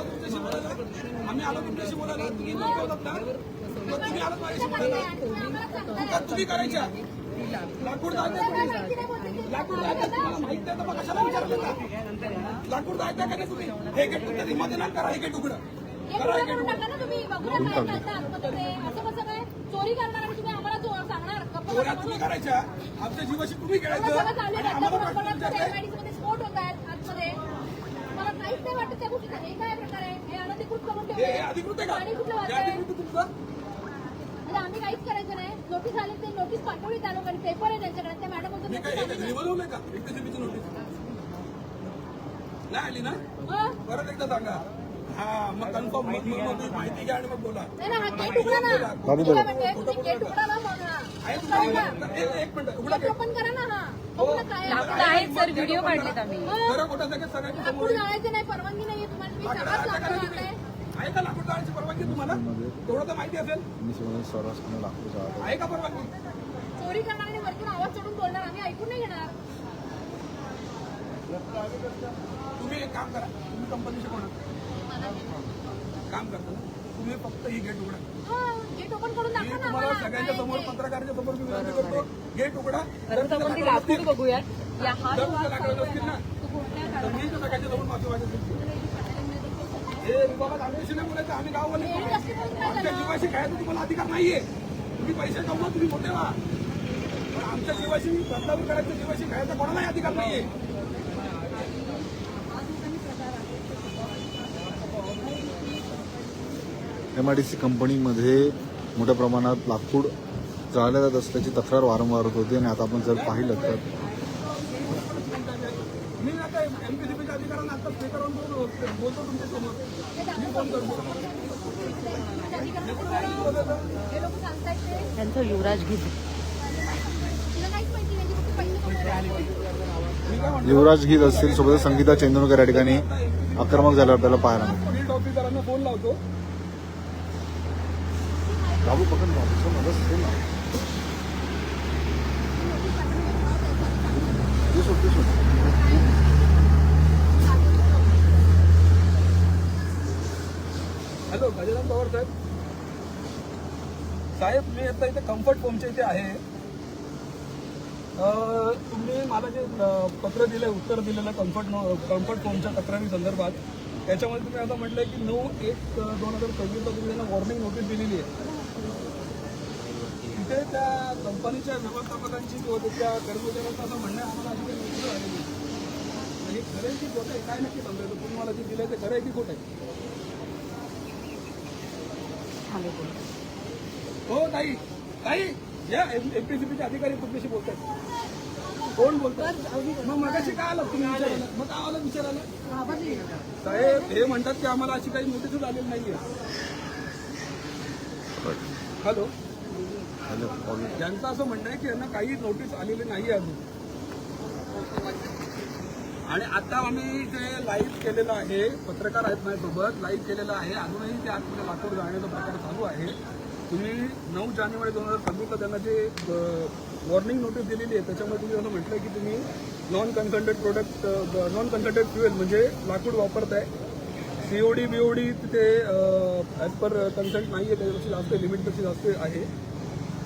तुमच्याशी बोलायला तुम्ही आलात माझ्याशी बोलायला तुम्ही करायच्या लाकूड लाकूड तुम्हाला माहित नाही तर मग कशाला विचारलं का लाकूड जायचं का नाही तुम्ही हे गेट तुमच्या मध्ये ना करा हे गेट उघडं करा हे गेट चोरी करणार आणि तुम्ही आम्हाला सांगणार चोऱ्या तुम्ही करायच्या आमच्या जीवाशी तुम्ही खेळायचं आणि आम्हाला प्रश्न विचारताय स्फोट होत आहेत आतमध्ये मला काहीच नाही वाटत त्या गोष्टी हे काय प्रकार आहे हे अनधिकृत करून हे अधिकृत आहे का आणि कुठलं हे अधिकृत तुमचं आम्ही काहीच करायचं नाही नोटीस आली ते नोटीस पाठवली त्या लोकांनी पेपर आहे त्यांच्याकडे त्या मॅडम मी काय घरी बनवलंय का एकतीस नोटीस नाही आली ना परत एकदा सांगा हा मग कन्फर्म मग माहिती घ्या आणि मग बोला एक मिनिट उघडा ओपन करा ना आहेत सर व्हिडिओ काढलेत आम्ही खरं खोटं सगळं सगळ्यांच्या समोर जायचं नाही परवानगी नाहीये तुम्हाला आहे का लाकूड जाळायची परवानगी तुम्हाला तेवढं तर माहिती असेल आहे का परवानगी चोरी करणार आणि वरतून आवाज चढून बोलणार आम्ही ऐकून नाही घेणार तुम्ही एक काम करा तुम्ही कंपनीचे कोण काम करता तुम्ही फक्त ही गेट उघडा गेट ओपन करून दाखवा ना तुम्हाला सगळ्यांच्या समोर पत्रकारांच्या समोर मी विनंती करतो गेट उघडा लाकूड बघूयात लाकडं नसतील ना तर मी सगळ्यांच्या समोर माफी मागितली हे बाबा आमच्याशी नाही बोलायचं आम्ही गाववाले आमच्या जीवाशी खेळायचा तुम्हाला अधिकार नाहीये तुम्ही पैसे कमवा तुम्ही मोठे व्हा पण आमच्या जीवाशी बदलावी करायचं जीवाशी खेळायचा कोणालाही अधिकार नाहीये MIDC कंपनीमध्ये मोठ्या प्रमाणात लाकूड जाळलं जात असल्याची तक्रार वारंवार होत होती आणि आता आपण जर पाहिलं तर मी आता MPCBच्या अधिकाऱ्यांना आता स्पीकरवरून बोलतो तुमच्या समोर मी फोन करतो त्यांचं युवराज गीत युवराज गीत असतील सोबत संगीता चेंदूरकर या ठिकाणी आक्रमक झालं आपल्याला पाहायला फील्ड ऑफिसरांना फोन लावतो बाबू पकड हॅलो गजानन पवार साहेब मी आता इथे कम्फर्ट फोमच्या इथे आहे तुम्ही मला जे पत्र दिलं उत्तर दिलेलं कम्फर्ट फोमच्या तक्रारी संदर्भात त्याच्यामध्ये तुम्ही आता म्हटलंय की 9/1/2026 तुम्ही त्यांना वॉर्निंग नोटीस दिलेली आहे तिथे त्या कंपनीच्या व्यवस्थापकांची किंवा त्याच्या कर्मचाऱ्यांचं असं म्हणणं आम्हाला अशी काही नोटीस आलेली हे खरं आहे की खोटं आहे काय नक्की समजायचं तुम्ही मला जे दिलंय ते खरं आहे की खोटं आहे हो ताई या MPCBचे अधिकारी तुमच्याशी बोलतात कोण बोलतात मग मगाशी काय आलं तुम्ही विचारायला मग काय आलं विचारायला साहेब हे म्हणतात की आम्हाला अशी काही नोटीसच आलेली नाहीये हॅलो त्यांचं असं म्हणणं आहे की यांना काही नोटीस आलेली नाही अजून आणि आता आम्ही ते लाईव्ह केलेलं आहे पत्रकार आहेत माझ्यासोबत लाईव्ह केलेलं आहे अजूनही ते आतमध्ये लाकूड जाळण्याचा प्रकार चालू आहे तुम्ही 9 जानेवारी 2026 त्यांना जे वॉर्निंग नोटीस दिलेली आहे त्याच्यामध्ये तुम्ही असं म्हटलं की तुम्ही नॉन कन्सल्टेड फ्युएल म्हणजे लाकूड वापरताय COD BOD तिथे ॲज पर कन्सेंट नाही आहे त्याच्यापेक्षा जास्त लिमिटपेक्षा जास्त आहे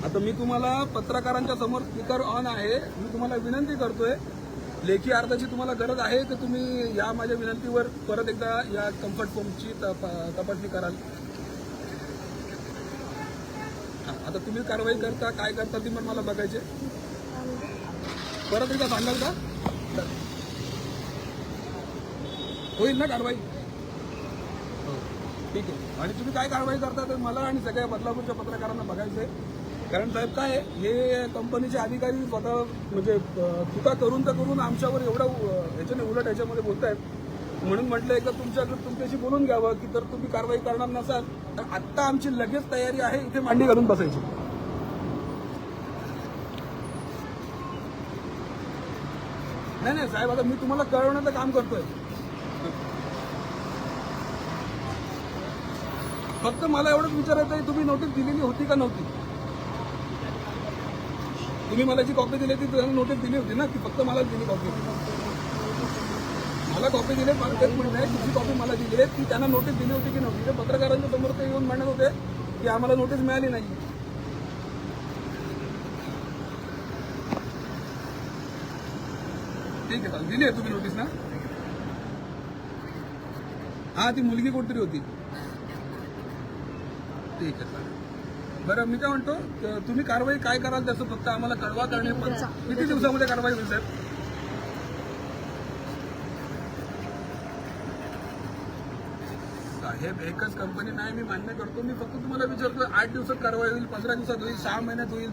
आता मी तुम्हाला पत्रकारांच्या समोर स्पीकर ऑन आहे मी तुम्हाला विनंती करतोय लेखी अर्जाची तुम्हाला गरज आहे तर तुम्ही या माझ्या विनंतीवर परत एकदा या कम्फर्ट फोमची तपासणी कराल आता तुम्ही कारवाई करता काय करता ती मला बघायचे परत एकदा सांगाल का होईल ना कारवाई ठीक आहे आणि तुम्ही काय कारवाई करता तर मला आणि सगळ्या बदलापूरच्या पत्रकारांना बघायचंय कारण साहेब काय हे कंपनीचे अधिकारी स्वतः म्हणजे चुका करून तर करून आमच्यावर एवढं ह्याच्याने उलट ह्याच्यामध्ये बोलतायत म्हणून म्हटलं एकदा तुमच्याशी बोलून घ्यावं की तर तुम्ही कारवाई करणार नसाल तर आत्ता आमची लगेच तयारी आहे इथे मांडी घालून बसायची नाही साहेब आता मी तुम्हाला कळवण्याचं काम करतोय फक्त मला एवढंच विचारायचं आहे तुम्ही नोटीस दिलेली होती का नव्हती तुम्ही मला जी कॉपी दिली ती नोटीस दिली होती ना की फक्त मला दिली कॉपी मला कॉपी दिली, मला तेच म्हणणं आहे, तुझी कॉपी मला दिली आहे, ती त्यांना नोटीस दिली होती की नव्हती? ते पत्रकारांच्या समोर ते येऊन म्हणत होते की आम्हाला नोटीस मिळाली नाही. ठीक आहे, चालेल. दिली आहे तुम्ही नोटीस ना? हा, ती मुलगी कोणतरी होती. ठीक आहे, चालेल. बरं, मी काय म्हणतो, तुम्ही कारवाई काय कराल त्याचं फक्त आम्हाला कळवा. करणे पण किती दिवसामध्ये कारवाई होईल साहेब? साहेब, एकच कंपनी नाही, मी मान्य करतो. मी फक्त तुम्हाला विचारतो, 8 दिवसात कारवाई होईल, 15 दिवसात होईल, 6 महिन्यात होईल?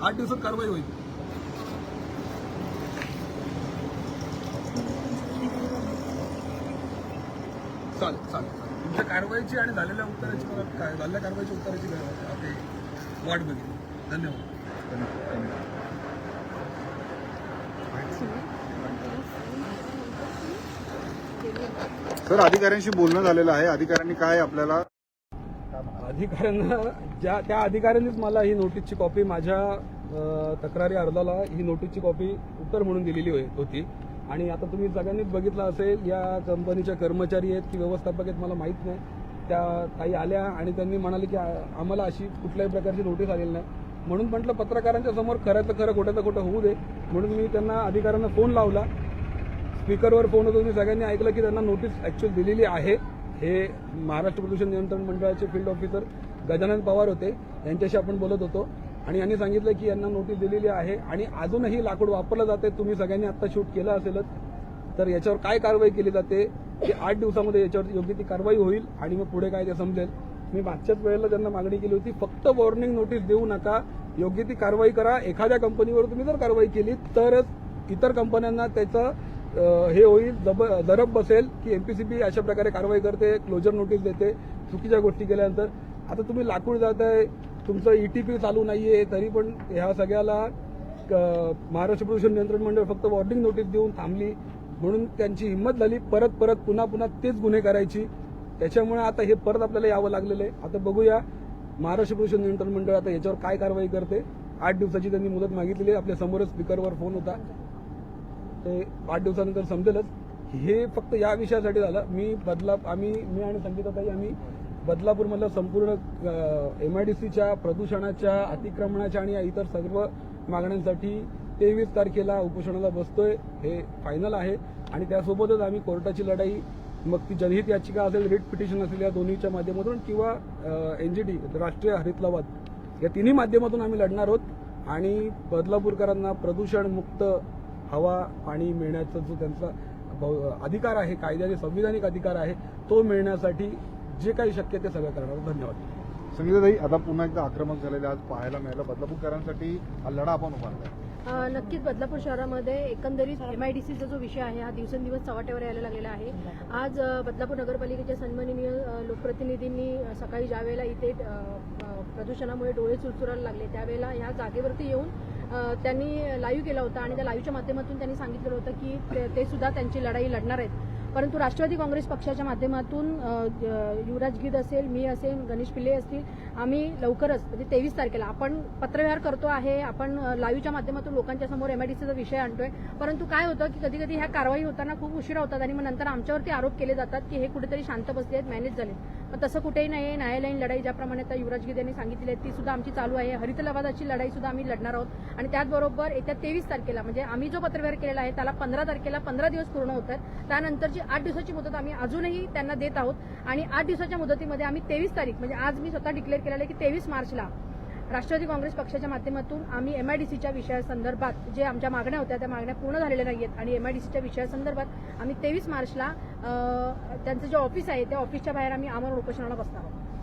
8 दिवसात कारवाई होईल. चालेल, चालेल. तुमच्या कारवाईची आणि झालेल्या उत्तराची झालेल्या कारवाईची उत्तराची वाट बघितली. धन्यवाद. सर, अधिकाऱ्यांशी बोलणं झालेलं आहे. अधिकाऱ्यांनी काय आपल्याला अधिकाऱ्यांना त्या अधिकाऱ्यांनीच मला ही नोटीसची कॉपी, माझ्या तक्रारी अर्जाला ही नोटीसची कॉपी उत्तर म्हणून दिलेली होती. आणि आता तुम्ही सगळ्यांनीच बघितलं असेल, या कंपनीच्या कर्मचारी आहेत की व्यवस्थापक आहेत मला माहीत नाही, त्या ताई आल्या आणि त्यांनी म्हणाले की आम्हाला अशी कुठल्याही प्रकारची नोटीस आलेली नाही. म्हणून म्हटलं पत्रकारांच्या समोर खऱ्याचं खरं खोट्याचं खोटं होऊ दे, म्हणून मी त्यांना अधिकाऱ्यांना फोन लावला. स्पीकरवर फोन होतो, मी सगळ्यांनी ऐकलं की त्यांना नोटीस ॲक्च्युअली दिलेली आहे. हे महाराष्ट्र प्रदूषण नियंत्रण मंडळाचे फील्ड ऑफिसर गजानन पवार होते, यांच्याशी आपण बोलत होतो आणि यांनी सांगितलं की यांना नोटीस दिलेली आहे आणि अजूनही लाकूड वापरलं जाते. तुम्ही सगळ्यांनी आता शूट केलं असेलच, तर याच्यावर काय कारवाई केली जाते की 8 दिवसामध्ये याच्यावर योग्य ती कारवाई होईल आणि मग पुढे काय ते समजेल. मी मागच्याच वेळेला त्यांना मागणी केली होती, फक्त वॉर्निंग नोटीस देऊ नका, योग्य ती कारवाई करा. एखाद्या कंपनीवर तुम्ही जर कारवाई केली तरच इतर कंपन्यांना त्याचं हे होईल, दरब बसेल की एमपीसीबी अशा प्रकारे कारवाई करते, क्लोजर नोटीस देते चुकीच्या गोष्टी केल्यानंतर. आता तुम्ही लाकूड जाताय, तुमचं ईटीपी चालू नाहीये, तरी पण ह्या सगळ्याला महाराष्ट्र प्रदूषण नियंत्रण मंडळ फक्त वॉर्निंग नोटीस देऊन थांबली, म्हणून त्यांची हिंमत झाली परत पुन्हा तेच गुन्हे करायची. त्याच्यामुळे आता हे परत आपल्याला यावं लागलेलं आहे. आता बघूया महाराष्ट्र प्रदूषण नियंत्रण मंडळ आता याच्यावर काय कारवाई करते. 8 दिवसाची त्यांनी मुदत मागितलेली आहे. आपल्या समोरच स्पीकरवर फोन होता, ते 8 दिवसानंतर समजेलच. हे फक्त या विषयासाठी झालं. मी आणि संगीताताई आम्ही बदलापूरमधल्या संपूर्ण MIDCच्या प्रदूषणाच्या, अतिक्रमणाच्या आणि इतर सर्व मागण्यांसाठी 23 तारखेला उपोषणाला बसतोय. हे फायनल आहे आणि त्यासोबतच आम्ही कोर्टाची लढाई, मग ती जनहित याचिका असेल, रिट पिटिशन असेल, या दोन्हीच्या माध्यमातून किंवा NGT राष्ट्रीय हरित लवाद, या तिन्ही माध्यमातून आम्ही लढणार आहोत आणि बदलापूरकरांना प्रदूषणमुक्त हवा, पाणी मिळण्याचा जो त्यांचा अधिकार आहे, कायद्याने संविधानिक अधिकार आहे, तो मिळण्यासाठी जे काही शक्य ते सगळं करणार. धन्यवाद. संगीताताई, आता पुन्हा एकदा आक्रमक झालेले आज पाहायला मिळालं. बदलापूरकरांसाठी हा लढा आपण उभारलाय. नक्कीच बदलापूर शहरामध्ये एकंदरीत MIDCचा जो विषय आहे हा दिवसेंदिवस चव्हाट्यावर यायला लागलेला आहे. आज बदलापूर नगरपालिकेच्या सन्माननीय लोकप्रतिनिधींनी सकाळी ज्या वेळेला इथे प्रदूषणामुळे डोळे चुरचुरायला लागले त्यावेळेला ह्या जागेवरती येऊन त्यांनी लाईव्ह केला होता आणि त्या लाईव्हच्या माध्यमातून त्यांनी सांगितलं होतं की ते सुद्धा त्यांची लढाई लढणार आहेत. परंतु राष्ट्रवादी काँग्रेस पक्षाच्या माध्यमातून युवराज गिद असेल, मी असेल, गणेश पिल्ले असतील, आम्ही लवकरच म्हणजे 23 तारखेला आपण पत्रव्यवहार करतो आहे, आपण लाईव्हच्या माध्यमातून लोकांच्या समोर MIDCचा विषय आणतोय. परंतु काय होतं की कधी कधी ह्या कारवाई होताना खूप उशिरा होतात आणि मग नंतर आमच्यावरती आरोप केले जातात की हे कुठेतरी शांत बसले आहेत, मॅनेज झाले. पण तसं कुठेही नाही. न्यायालयीन लढाई ज्याप्रमाणे आता युवराज गिद यांनी सांगितली आहे ती सुद्धा आमची चालू आहे. हरित लवादाची लढाई सुद्धा आम्ही लढणार आहोत आणि त्याचबरोबर येत्या 23 तारखेला म्हणजे आम्ही जो पत्रव्यवहार केलेला आहे त्याला 15 तारखेला 15 दिवस पूर्ण होतात. त्यानंतरची 8 दिवसाची मुदत आम्ही अजूनही त्यांना देत आहोत आणि 8 दिवसाच्या मुदतीमध्ये आम्ही 23 तारीख म्हणजे आज मी स्वतः डिक्लेअर केलेलं आहे की 23 मार्चला राष्ट्रवादी काँग्रेस पक्षाच्या माध्यमातून आम्ही MIDCच्या विषयासंदर्भात जे आमच्या मागण्या होत्या त्या मागण्या पूर्ण झालेल्या नाहीयेत आणि MIDCच्या विषयासंदर्भात आम्ही 23 मार्चला त्यांचं जे ऑफिस आहे त्या ऑफिसच्या बाहेर आम्ही आमरण उपोषणाला बसणार आहोत.